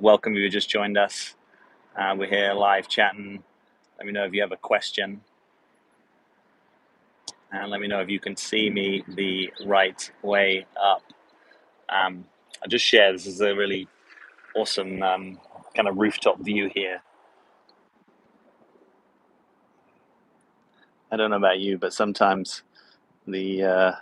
Welcome if you just joined us. We're here live chatting. Let me know if you have a question. And let me know if you can see me the right way up. I'll just share, this is a really awesome kind of rooftop view here. I don't know about you, but sometimes the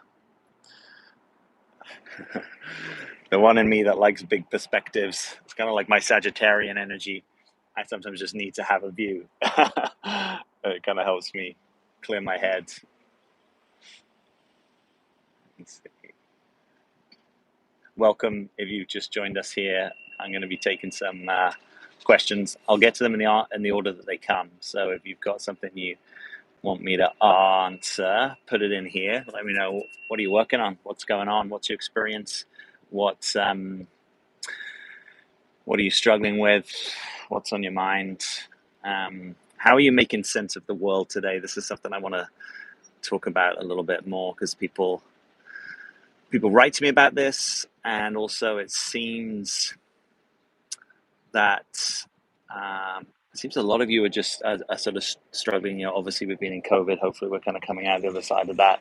the one in me that likes big perspectives, it's kind of like my Sagittarian energy. I sometimes just need to have a view. It kind of helps me clear my head. Let's see. Welcome if you've just joined us here. I'm going to be taking some questions. I'll get to them in the order that they come. So if you've got something you want me to answer, put it in here. Let me know, what are you working on? What's going on? What's your experience? What are you struggling with? What's on your mind? How are you making sense of the world today? This is something I want to talk about a little bit more, because people write to me about this, and also it seems that a lot of you are just are sort of struggling. Obviously we've been in COVID. Hopefully we're kind of coming out the other side of that.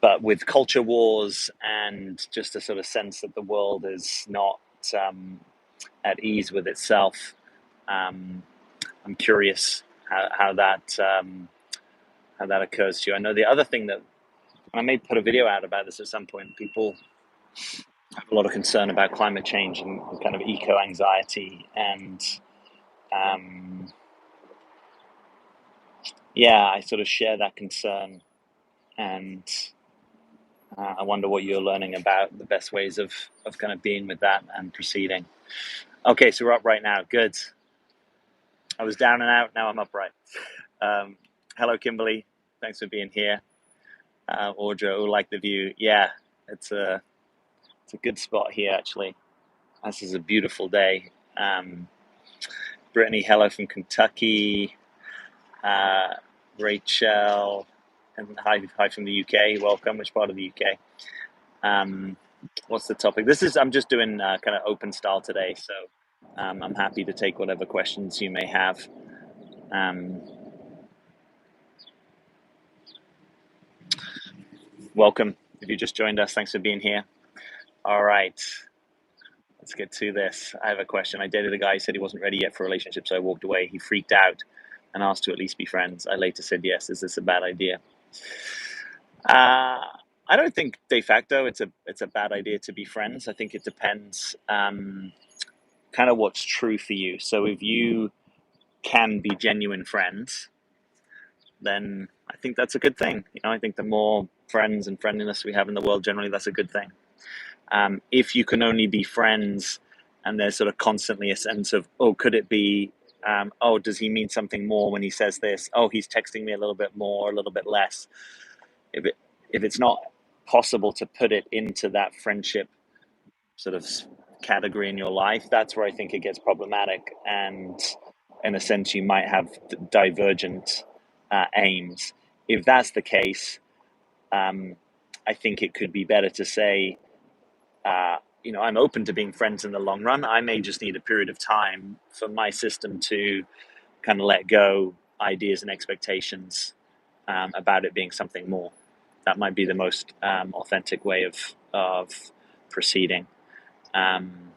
But with culture wars and just a sort of sense that the world is not at ease with itself, I'm curious how that occurs to you. I know the other thing that I may put a video out about this at some point. People have a lot of concern about climate change and kind of eco-anxiety, and I sort of share that concern, and I wonder what you're learning about the best ways of kind of being with that and proceeding. Okay, so we're up right now. Good. I was down and out, now I'm upright. Hello, Kimberly. Thanks for being here. Audra, like the view. Yeah, it's a good spot here, actually. This is a beautiful day. Brittany, hello from Kentucky. Rachel, and hi from the UK. Welcome. Which part of the UK? What's the topic? I'm just doing kind of open style today, so I'm happy to take whatever questions you may have. Welcome if you just joined us. Thanks for being here. All right, let's get to this. I have a question. I dated a guy who said he wasn't ready yet for a relationship, so I walked away. He freaked out and asked to at least be friends. I later said yes. Is this a bad idea? I don't think de facto it's a bad idea to be friends. I think it depends kind of what's true for you. So if you can be genuine friends, then I think that's a good thing. I think the more friends and friendliness we have in the world, generally, that's a good thing. If you can only be friends and there's sort of constantly a sense of, oh, could it be, oh, does he mean something more when he says this? Oh, he's texting me a little bit more, a little bit less. If it's not possible to put it into that friendship sort of category in your life, that's where I think it gets problematic. And in a sense, you might have divergent aims. If that's the case, I think it could be better to say, I'm open to being friends in the long run. I may just need a period of time for my system to kind of let go ideas and expectations about it being something more. That might be the most authentic way of proceeding. I'm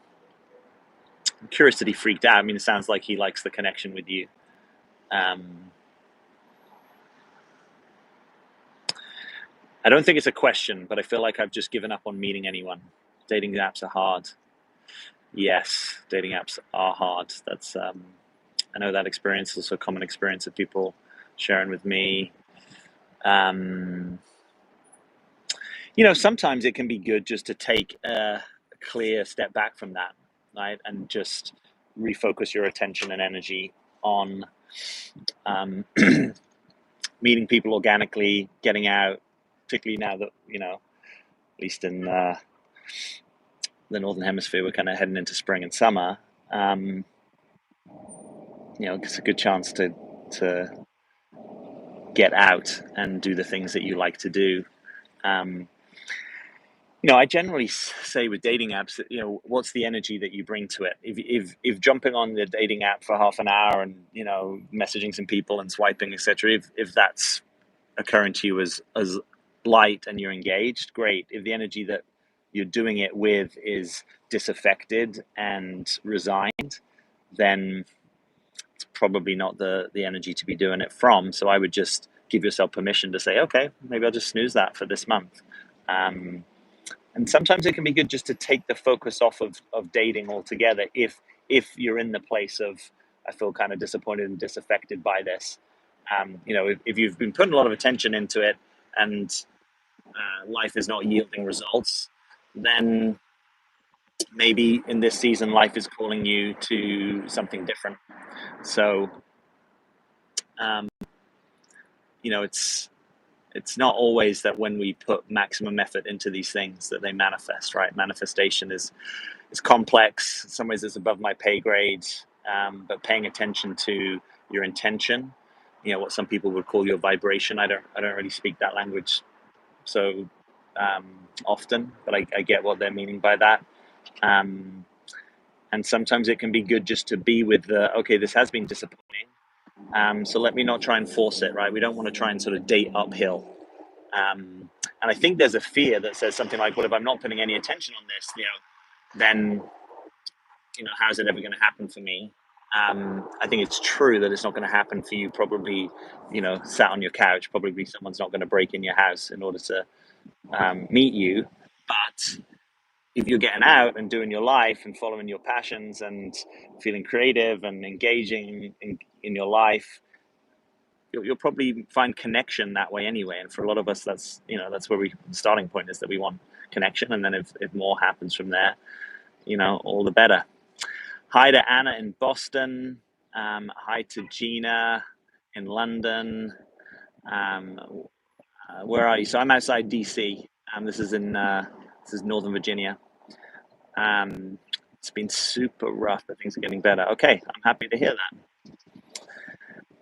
curious that he freaked out. I mean, it sounds like he likes the connection with you. I don't think it's a question, but I feel like I've just given up on meeting anyone. Dating apps are hard. Yes, dating apps are hard. That's I know that experience is also a common experience of people sharing with me. Sometimes it can be good just to take a clear step back from that, right? And just refocus your attention and energy on meeting people organically, getting out, particularly now that, at least in the Northern Hemisphere, we're kind of heading into spring and summer. It's a good chance to get out and do the things that you like to do. I generally say with dating apps, what's the energy that you bring to it? If jumping on the dating app for half an hour and messaging some people and swiping, etc. If that's occurring to you as light and you're engaged, great. If the energy that you're doing it with is disaffected and resigned, then it's probably not the energy to be doing it from. So I would just give yourself permission to say, okay, maybe I'll just snooze that for this month. Um, and sometimes it can be good just to take the focus off of dating altogether if you're in the place of, I feel kind of disappointed and disaffected by this. If you've been putting a lot of attention into it and life is not yielding results, then maybe in this season life is calling you to something different. So um, it's not always that when we put maximum effort into these things that they manifest, right? Manifestation is complex. In some ways it's above my pay grade, but paying attention to your intention, what some people would call your vibration. I don't really speak that language so often, but I get what they're meaning by that. um, and sometimes it can be good just to be with the, okay, this has been disappointing, so let me not try and force it, right? We don't want to try and sort of date uphill. And I think there's a fear that says something like, well, if I'm not putting any attention on this, then how's it ever going to happen for me? I think it's true that it's not going to happen for you. Probably, sat on your couch. Probably someone's not going to break in your house in order to meet you. But if you're getting out and doing your life and following your passions and feeling creative and engaging in your life, you'll probably find connection that way anyway. And for a lot of us, that's where the starting point is, that we want connection, and then if more happens from there, all the better. Hi to Anna in Boston. Hi to Gina in London. Um, where are you? So I'm outside DC. This is Northern Virginia. It's been super rough, but things are getting better. Okay, I'm happy to hear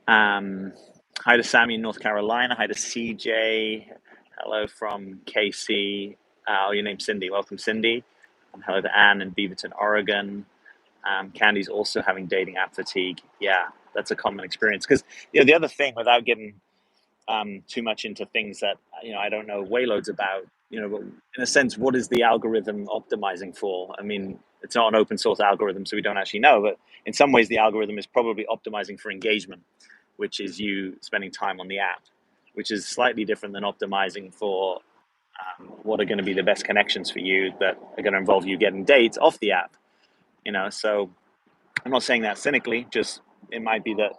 that. Hi to Sammy in North Carolina. Hi to CJ. Hello from KC. Your name's Cindy. Welcome, Cindy. And hello to Anne in Beaverton, Oregon. Candy's also having dating app fatigue. Yeah, that's a common experience. Because the other thing, without getting too much into things that I don't know wayloads about, but in a sense, what is the algorithm optimizing for? I mean, it's not an open source algorithm, so we don't actually know. But in some ways, the algorithm is probably optimizing for engagement, which is you spending time on the app, which is slightly different than optimizing for what are going to be the best connections for you that are going to involve you getting dates off the app. So I'm not saying that cynically, just it might be that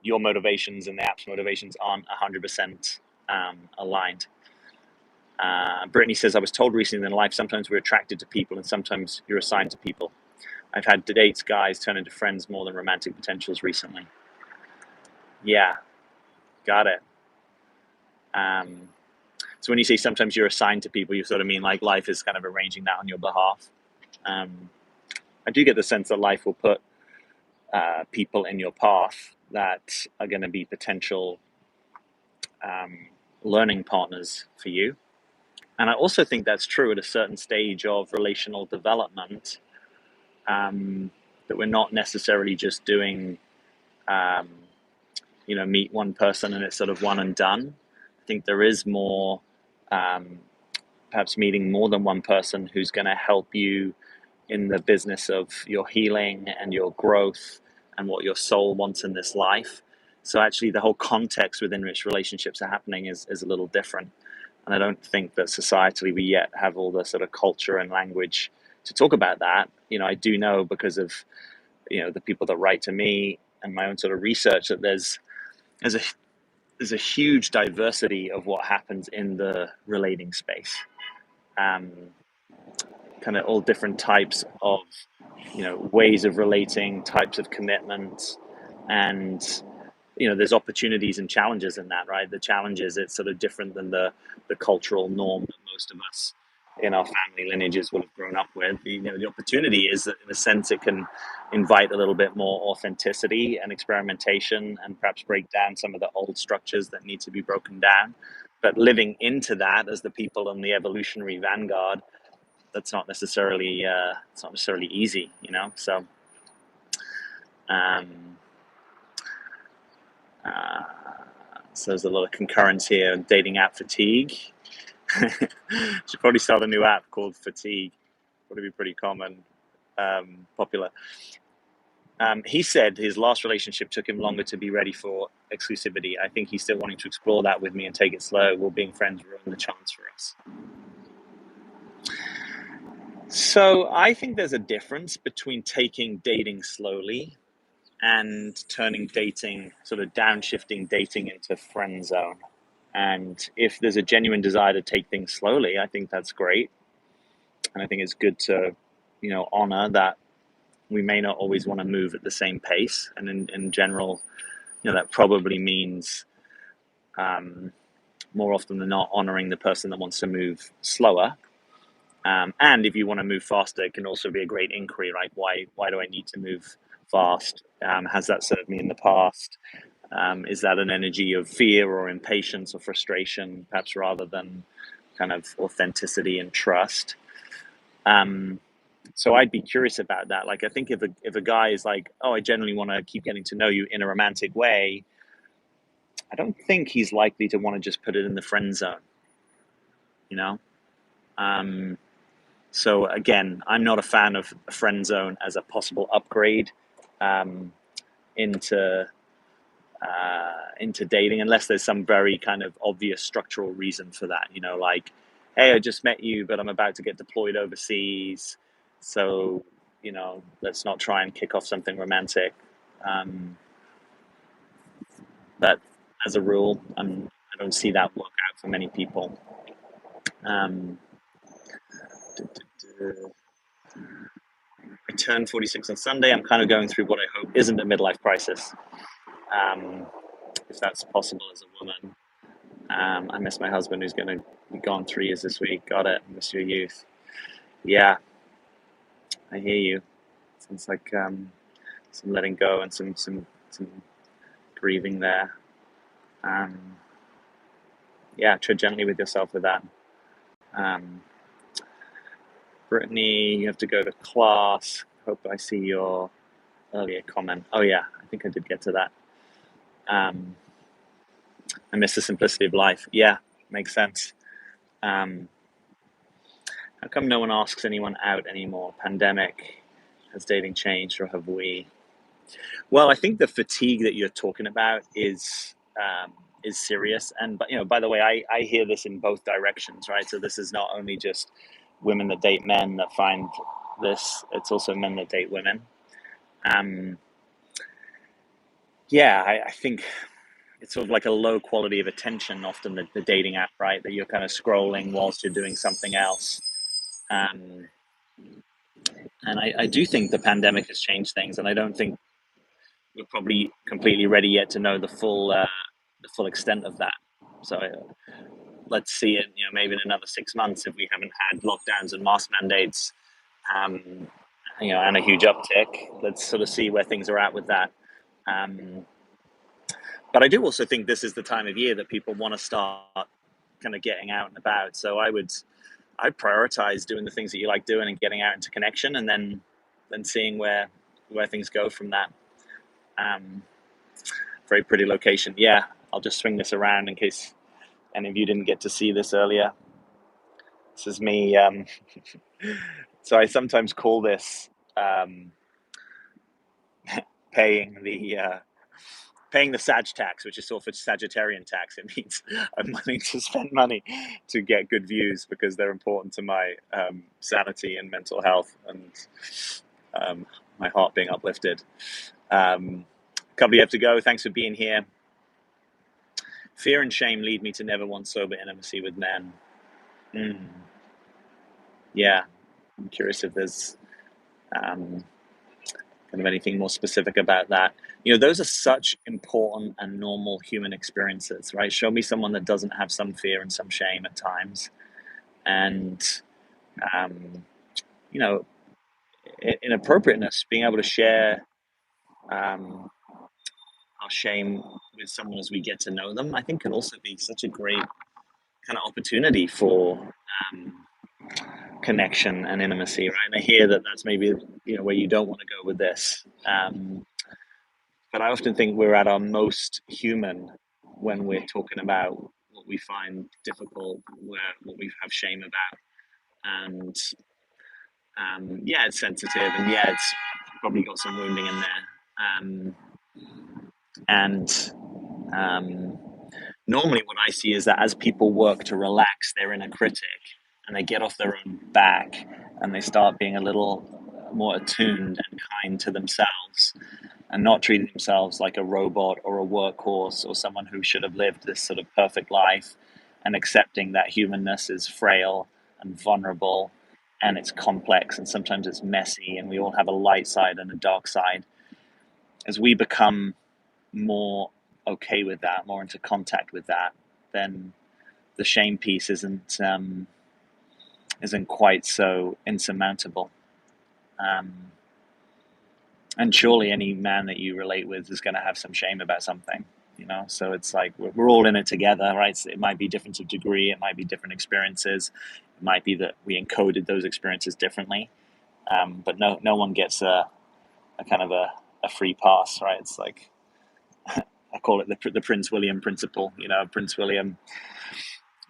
your motivations and the app's motivations aren't 100% aligned. Brittany says, I was told recently in life, sometimes we're attracted to people and sometimes you're assigned to people. I've had dates, guys, turn into friends more than romantic potentials recently. Yeah, got it. So when you say sometimes you're assigned to people, you sort of mean like life is kind of arranging that on your behalf. I do get the sense that life will put people in your path that are going to be potential learning partners for you. And I also think that's true at a certain stage of relational development, that we're not necessarily just doing, meet one person and it's sort of one and done. I think there is more, perhaps meeting more than one person who's going to help you in the business of your healing and your growth and what your soul wants in this life. So actually the whole context within which relationships are happening is a little different. And I don't think that societally we yet have all the sort of culture and language to talk about that. I do know because of, the people that write to me and my own sort of research that there's a huge diversity of what happens in the relating space. Kind of all different types of, ways of relating, types of commitments, and there's opportunities and challenges in that, right? The challenge is it's sort of different than the cultural norm that most of us in our family lineages will have grown up with. The opportunity is that in a sense it can invite a little bit more authenticity and experimentation and perhaps break down some of the old structures that need to be broken down. But living into that as the people on the evolutionary vanguard, that's not necessarily it's not necessarily easy, So um, uh, so there's a lot of concurrence here. Dating app fatigue. Should probably start a new app called Fatigue. Probably be pretty popular. He said his last relationship took him longer to be ready for exclusivity. I think he's still wanting to explore that with me and take it slow. Will being friends ruin the chance for us? So I think there's a difference between taking dating slowly and turning dating, sort of downshifting dating into friend zone. And if there's a genuine desire to take things slowly, I think that's great. And I think it's good to, honor that we may not always want to move at the same pace. And in general, that probably means more often than not honoring the person that wants to move slower. And if you want to move faster, it can also be a great inquiry, right? Why do I need to move fast? Has that served me in the past? Is that an energy of fear or impatience or frustration, perhaps rather than kind of authenticity and trust? So I'd be curious about that. Like, I think if a guy is like, oh, I generally want to keep getting to know you in a romantic way, I don't think he's likely to want to just put it in the friend zone, you know? So again, I'm not a fan of a friend zone as a possible upgrade um, into into dating, unless there's some very kind of obvious structural reason for that. Like, hey, I just met you, but I'm about to get deployed overseas, so let's not try and kick off something romantic. Um, but as a rule, I don't see that work out for many people. Um, I turned 46 on Sunday. I'm kind of going through what I hope isn't a midlife crisis, um, if that's possible as a woman. I miss my husband, who's going to be gone 3 years this week. Got it. Miss your youth. Yeah, I hear you. Sounds like some letting go and some grieving there. Um, yeah, tread gently with yourself with that. Um, Brittany, you have to go to class. Hope I see your earlier comment. Oh yeah, I think I did get to that. Um, I miss the simplicity of life. Yeah, makes sense. Um, how come no one asks anyone out anymore? Pandemic, has dating changed, or have we? Well, I think the fatigue that you're talking about is serious. And but by the way, I hear this in both directions, right? So this is not only just women that date men that find this; it's also men that date women. Um, yeah, I think it's sort of like a low quality of attention, often the dating app, right? That you're kind of scrolling whilst you're doing something else. Um, and I do think the pandemic has changed things, and I don't think we're probably completely ready yet to know the full extent of that. So let's see it, maybe in another 6 months if we haven't had lockdowns and mask mandates, um, and a huge uptick. Let's sort of see where things are at with that. Um, but I do also think this is the time of year that people want to start kind of getting out and about. So I'd prioritize doing the things that you like doing and getting out into connection, and then seeing where things go from that. Um, Very pretty location. Yeah, I'll just swing this around in case any of you didn't get to see this earlier. This is me. So I sometimes call this um, paying the Sag tax, which is sort of Sagittarian tax. It means I'm willing to spend money to get good views because they're important to my sanity and mental health and my heart being uplifted. A couple of you have to go. Thanks for being here. Fear and shame lead me to never want sober intimacy with men. Yeah, I'm curious if there's kind of anything more specific about that. Those are such important and normal human experiences, right? Show me someone that doesn't have some fear and some shame at times. And, um, inappropriateness, being able to share our shame with someone as we get to know them, I think can also be such a great kind of opportunity for connection and intimacy, right? And I hear that that's maybe where you don't want to go with this. But I often think we're at our most human when we're talking about what we find difficult, what we have shame about, and yeah, it's sensitive, and yeah, it's probably got some wounding in there. And um, Normally, what I see is that as people work to relax their inner critic and they get off their own back and they start being a little more attuned and kind to themselves and not treating themselves like a robot or a workhorse or someone who should have lived this sort of perfect life, and accepting that humanness is frail and vulnerable and it's complex and sometimes it's messy and we all have a light side and a dark side. As we become more okay with that, more into contact with that, then the shame piece isn't quite so insurmountable. Um, and surely any man that you relate with is going to have some shame about something, So it's like we're all in it together, right? So it might be different of degree, it might be different experiences, it might be that we encoded those experiences differently, but no one gets a kind of a free pass, right? It's like I call it the Prince William principle. Prince William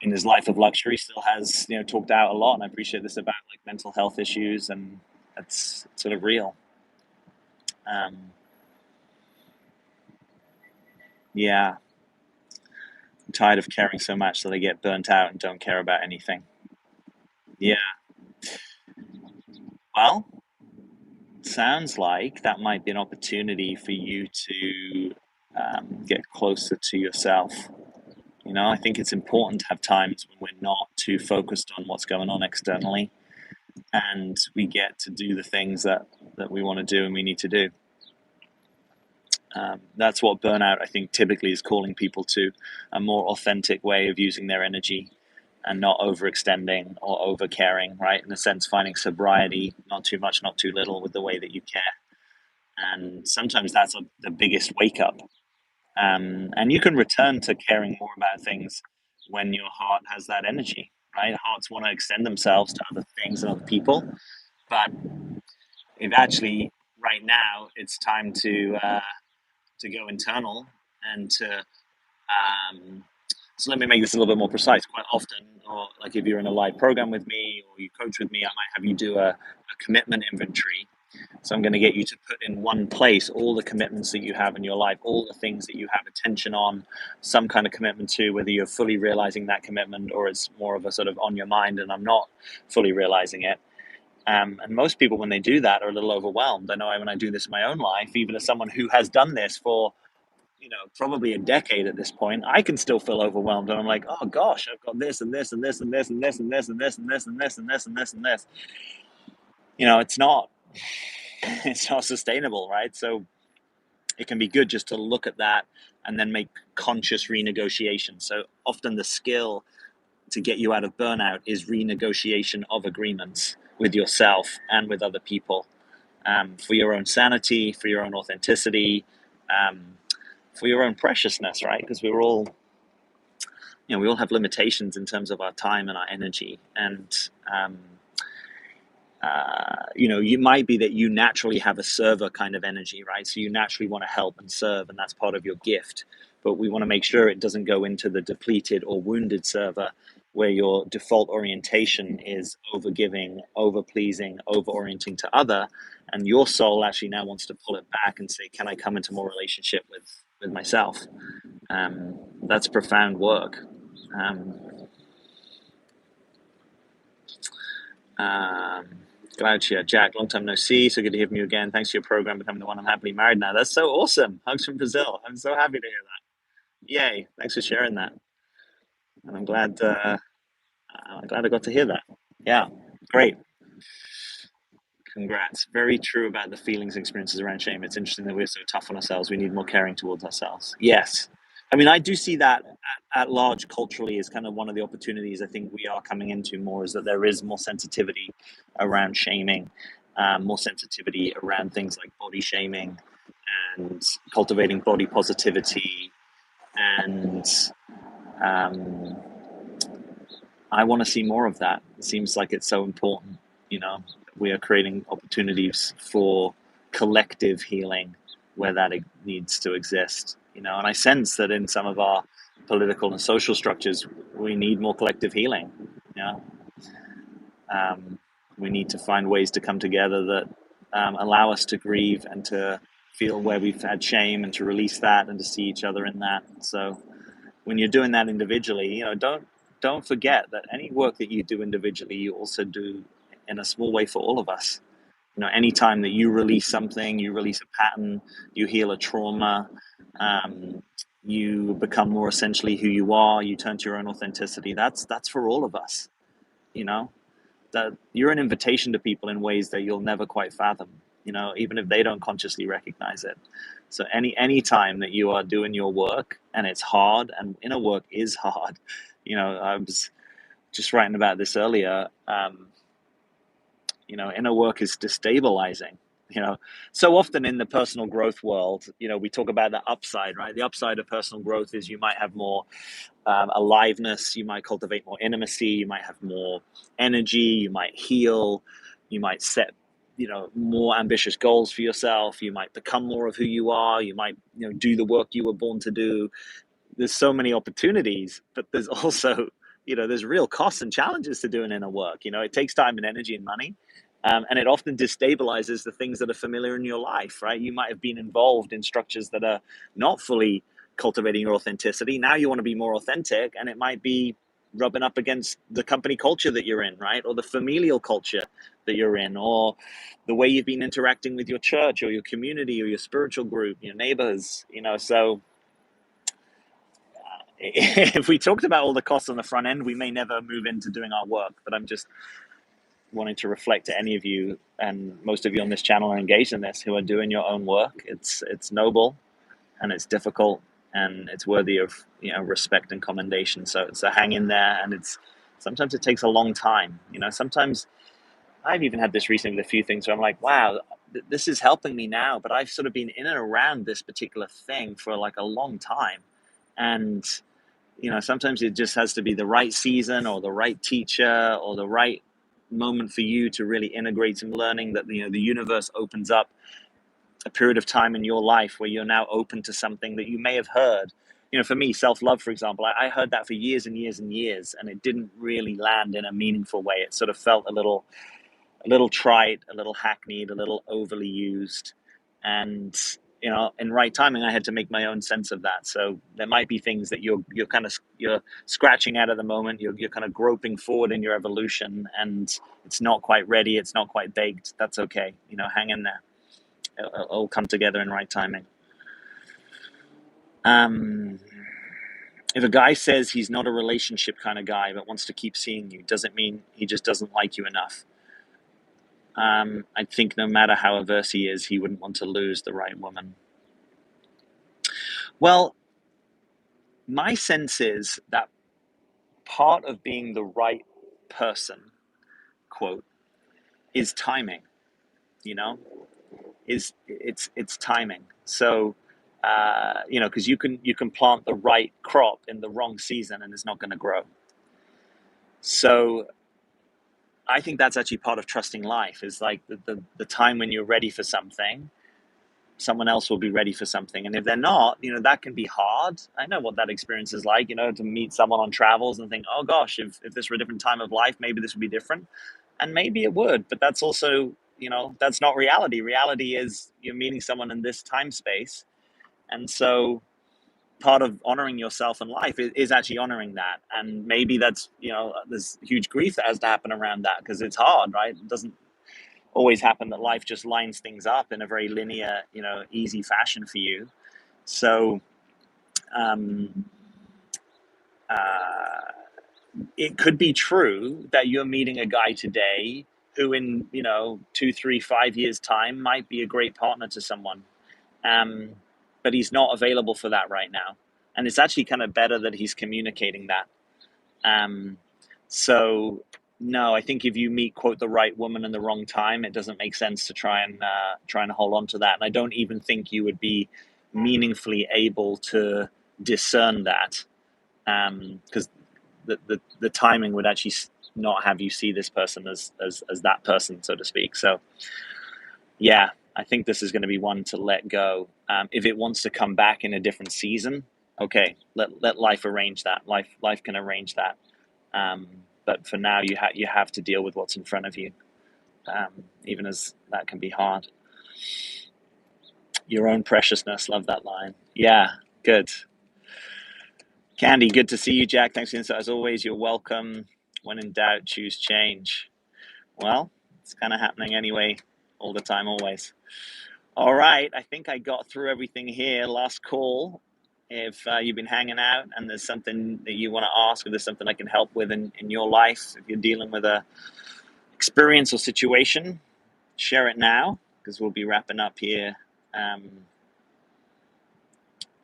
in his life of luxury still has talked out a lot, and I appreciate this about like mental health issues, and it's sort of real. Yeah, I'm tired of caring so much that I get burnt out and don't care about anything. Yeah, well, sounds like that might be an opportunity for you to get closer to yourself. I think it's important to have times when we're not too focused on what's going on externally, and we get to do the things that we want to do and we need to do. That's what burnout, I think, typically is calling people to a more authentic way of using their energy and not overextending or over caring, right? In a sense, finding sobriety, not too much, not too little, with the way that you care. And sometimes that's the biggest wake up. And you can return to caring more about things when your heart has that energy, right? Hearts want to extend themselves to other things and other people. But if actually right now it's time to go internal and to so let me make this a little bit more precise. Quite often, or like if you're in a live program with me or you coach with me, I might have you do a commitment inventory. So I'm going to get you to put in one place all the commitments that you have in your life, all the things that you have attention on, some kind of commitment to, whether you're fully realizing that commitment or it's more of a sort of on your mind and I'm not fully realizing it. And most people, when they do that, are a little overwhelmed. I know when I do this in my own life, even as someone who has done this for probably a decade at this point, I can still feel overwhelmed. And I'm like, oh gosh, I've got this and this and this and this and this and this and this and this and this and this and this and this. It's not it's not sustainable, right? So it can be good just to look at that and then make conscious renegotiation. So often the skill to get you out of burnout is renegotiation of agreements with yourself and with other people, for your own sanity, for your own authenticity, for your own preciousness, right? Because we all have limitations in terms of our time and our energy. And, you might be that you naturally have a server kind of energy, right? So you naturally want to help and serve, and that's part of your gift. But we want to make sure it doesn't go into the depleted or wounded server where your default orientation is over giving, over pleasing, over orienting to other. And your soul actually now wants to pull it back and say, can I come into more relationship with myself? That's profound work. Glaucia, Jack, long time no see. So good to hear from you again. Thanks for your program, becoming the one. I'm happily married now. That's so awesome. Hugs from Brazil. I'm so happy to hear that. Yay! Thanks for sharing that. And I'm glad I got to hear that. Yeah, great. Congrats. Very true about the feelings and experiences around shame. It's interesting that we're so tough on ourselves. We need more caring towards ourselves. Yes. I mean, I do see that at large culturally is kind of one of the opportunities I think we are coming into more, is that there is more sensitivity around shaming, more sensitivity around things like body shaming and cultivating body positivity and I want to see more of that. It seems like it's so important. You know, we are creating opportunities for collective healing where that needs to exist. You know, and I sense that in some of our political and social structures, we need more collective healing. You know, um, we need to find ways to come together that allow us to grieve and to feel where we've had shame and to release that and to see each other in that. So when you're doing that individually, you know, don't forget that any work that you do individually, you also do in a small way for all of us. You know, anytime that you release something, you release a pattern, you heal a trauma, um, you become more essentially who you are, you turn to your own authenticity. That's for all of us. You know, that you're an invitation to people in ways that you'll never quite fathom. You know, even if they don't consciously recognize it. So any time that you are doing your work and it's hard, and inner work is hard. You know, I was just writing about this earlier. You know, inner work is destabilizing. You know, so often in the personal growth world, you know, we talk about the upside, right? The upside of personal growth is you might have more aliveness, you might cultivate more intimacy, you might have more energy, you might heal, you might set, you know, more ambitious goals for yourself, you might become more of who you are, you might, you know, do the work you were born to do. There's so many opportunities, but there's also, you know, there's real costs and challenges to doing inner work. You know, it takes time and energy and money. And it often destabilizes the things that are familiar in your life, right? You might have been involved in structures that are not fully cultivating your authenticity. Now you want to be more authentic, and it might be rubbing up against the company culture that you're in, right? Or the familial culture that you're in, or the way you've been interacting with your church or your community or your spiritual group, your neighbors, you know. So if we talked about all the costs on the front end, we may never move into doing our work. But I'm just wanting to reflect to any of you, and most of you on this channel are engaged in this, who are doing your own work. It's noble, and it's difficult, and it's worthy of, you know, respect and commendation. So hang in there, and it's sometimes it takes a long time. You know, sometimes I've even had this recently with a few things where I'm like, wow, this is helping me now, but I've sort of been in and around this particular thing for like a long time, and you know, sometimes it just has to be the right season or the right teacher or the right moment for you to really integrate some learning, that, you know, the universe opens up a period of time in your life where you're now open to something that you may have heard. You know, for me, self-love, for example, I heard that for years and years and years, and it didn't really land in a meaningful way. It sort of felt a little trite, a little hackneyed, a little overly used. And, you know, in right timing, I had to make my own sense of that. So there might be things that you're kind of, you're scratching at the moment. You're kind of groping forward in your evolution, and it's not quite ready. It's not quite baked. That's okay. You know, hang in there. It'll come together in right timing. Um, if a guy says he's not a relationship kind of guy but wants to keep seeing you, does it mean he just doesn't like you enough? I think no matter how averse he is, he wouldn't want to lose the right woman. Well, my sense is that part of being the right person, quote, is timing. You know, it's timing. So, you know, because you can plant the right crop in the wrong season and it's not going to grow. So I think that's actually part of trusting life, is like the time when you're ready for something, someone else will be ready for something. And if they're not, you know, that can be hard. I know what that experience is like, you know, to meet someone on travels and think, oh gosh, if this were a different time of life, maybe this would be different. And maybe it would, but that's also, you know, that's not reality. Reality is you're meeting someone in this time space. And so part of honoring yourself in life is actually honoring that. And maybe that's, you know, there's huge grief that has to happen around that because it's hard, right? It doesn't always happen that life just lines things up in a very linear, you know, easy fashion for you. So um, uh, it could be true that you're meeting a guy today who in, you know, 2 3 5 years time might be a great partner to someone, um, but he's not available for that right now, and it's actually kind of better that he's communicating that. um, so no, I think if you meet, quote, the right woman in the wrong time, it doesn't make sense to try and hold on to that. And I don't even think you would be meaningfully able to discern that, because the timing would actually not have you see this person as that person, so to speak. So yeah, I think this is going to be one to let go. If it wants to come back in a different season, okay, let life arrange that. Life can arrange that. But for now, you have to deal with what's in front of you, even as that can be hard. Your own preciousness. Love that line. Yeah, good. Candy, good to see you, Jack. Thanks for the insight. As always, you're welcome. When in doubt, choose change. Well, it's kind of happening anyway, all the time, always. All right, I think I got through everything here. Last call. If you've been hanging out and there's something that you want to ask, or there's something I can help with in your life, if you're dealing with a experience or situation, share it now, because we'll be wrapping up here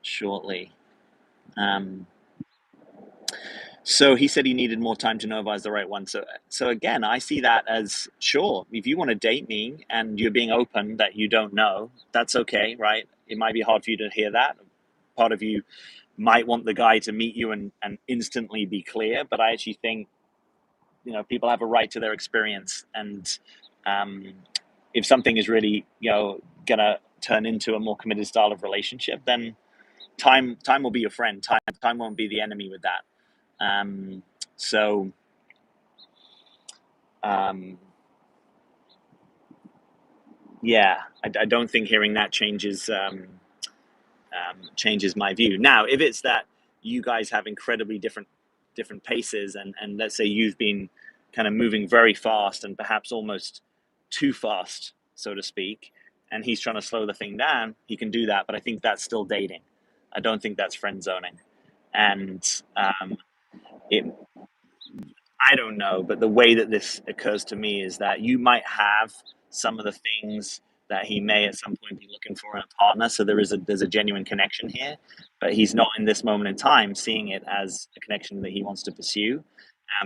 shortly. So he said he needed more time to know if I was the right one. So again, I see that as, sure, if you want to date me and you're being open that you don't know, that's okay, right? It might be hard for you to hear that. Part of you might want the guy to meet you and instantly be clear, but I actually think, people have a right to their experience. And if something is really, gonna turn into a more committed style of relationship, then time will be your friend. Time won't be the enemy with that. So yeah, I don't think hearing that changes my view. Now, if it's that you guys have incredibly different paces, and let's say you've been kind of moving very fast and perhaps almost too fast, so to speak, and he's trying to slow the thing down, he can do that. But I think that's still dating. I don't think that's friend zoning. And it I don't know, but the way that this occurs to me is that you might have some of the things that he may at some point be looking for in a partner. So there's a genuine connection here, but he's not in this moment in time seeing it as a connection that he wants to pursue.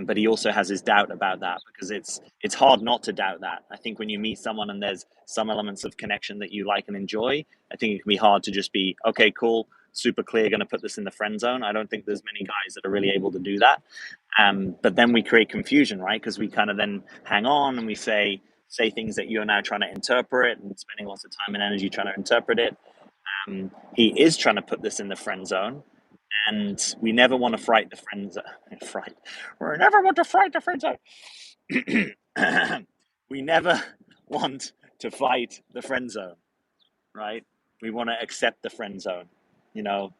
But he also has his doubt about that, because it's hard not to doubt that. I think when you meet someone and there's some elements of connection that you like and enjoy, I think it can be hard to just be, okay, cool, super clear, going to put this in the friend zone. I don't think there's many guys that are really able to do that. But then we create confusion, right? Because we kind of then hang on and we say things that you're now trying to interpret and spending lots of time and energy trying to interpret it. He is trying to put this in the friend zone, and we never want to fright the friend zone. We never want to fright the friend zone. We never want to fight the friend zone, right? We want to accept the friend zone.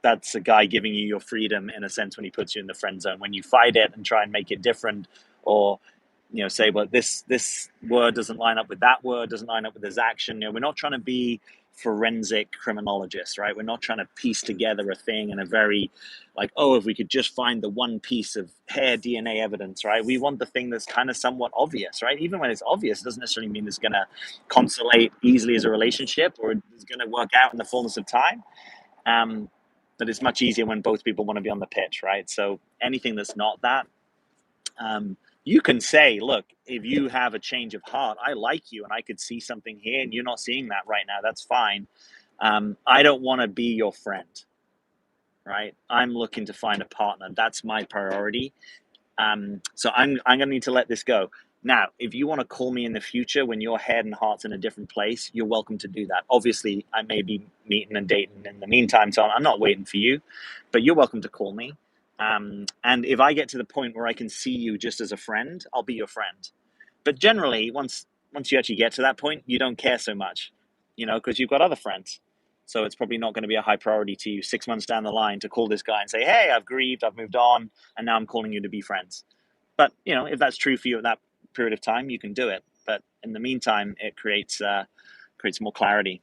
That's a guy giving you your freedom in a sense when he puts you in the friend zone. When you fight it and try and make it different, or say, well, this word doesn't line up with that word, doesn't line up with this action. We're not trying to be forensic criminologists, right? We're not trying to piece together a thing in a very if we could just find the one piece of hair DNA evidence, right? We want the thing that's kind of somewhat obvious, right? Even when it's obvious, it doesn't necessarily mean it's going to consolidate easily as a relationship, or it's going to work out in the fullness of time. But it's much easier when both people want to be on the pitch, right? So anything that's not that, you can say, look, if you have a change of heart, I like you and I could see something here and you're not seeing that right now, that's fine. I don't want to be your friend, right? I'm looking to find a partner. That's my priority. So I'm going to need to let this go. Now, if you want to call me in the future when your head and heart's in a different place, you're welcome to do that. Obviously, I may be meeting and dating in the meantime, so I'm not waiting for you, but you're welcome to call me. And if I get to the point where I can see you just as a friend, I'll be your friend. But generally, once you actually get to that point, you don't care so much, because you've got other friends. So it's probably not going to be a high priority to you 6 months down the line to call this guy and say, hey, I've grieved, I've moved on, and now I'm calling you to be friends. But, if that's true for you at that period of time, you can do it. But in the meantime, it creates more clarity.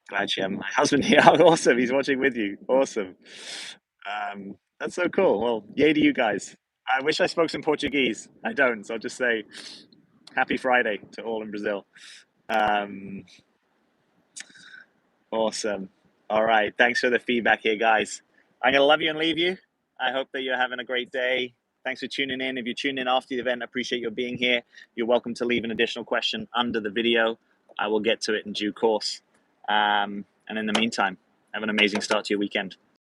Glad you have my husband here. Awesome. He's watching with you. Awesome. That's so cool. Well, yay to you guys. I wish I spoke some Portuguese. I don't. So I'll just say happy Friday to all in Brazil. Awesome. All right. Thanks for the feedback here, guys. I'm going to love you and leave you. I hope that you're having a great day. Thanks for tuning in. If you tuned in after the event, I appreciate your being here. You're welcome to leave an additional question under the video. I will get to it in due course. And in the meantime, have an amazing start to your weekend.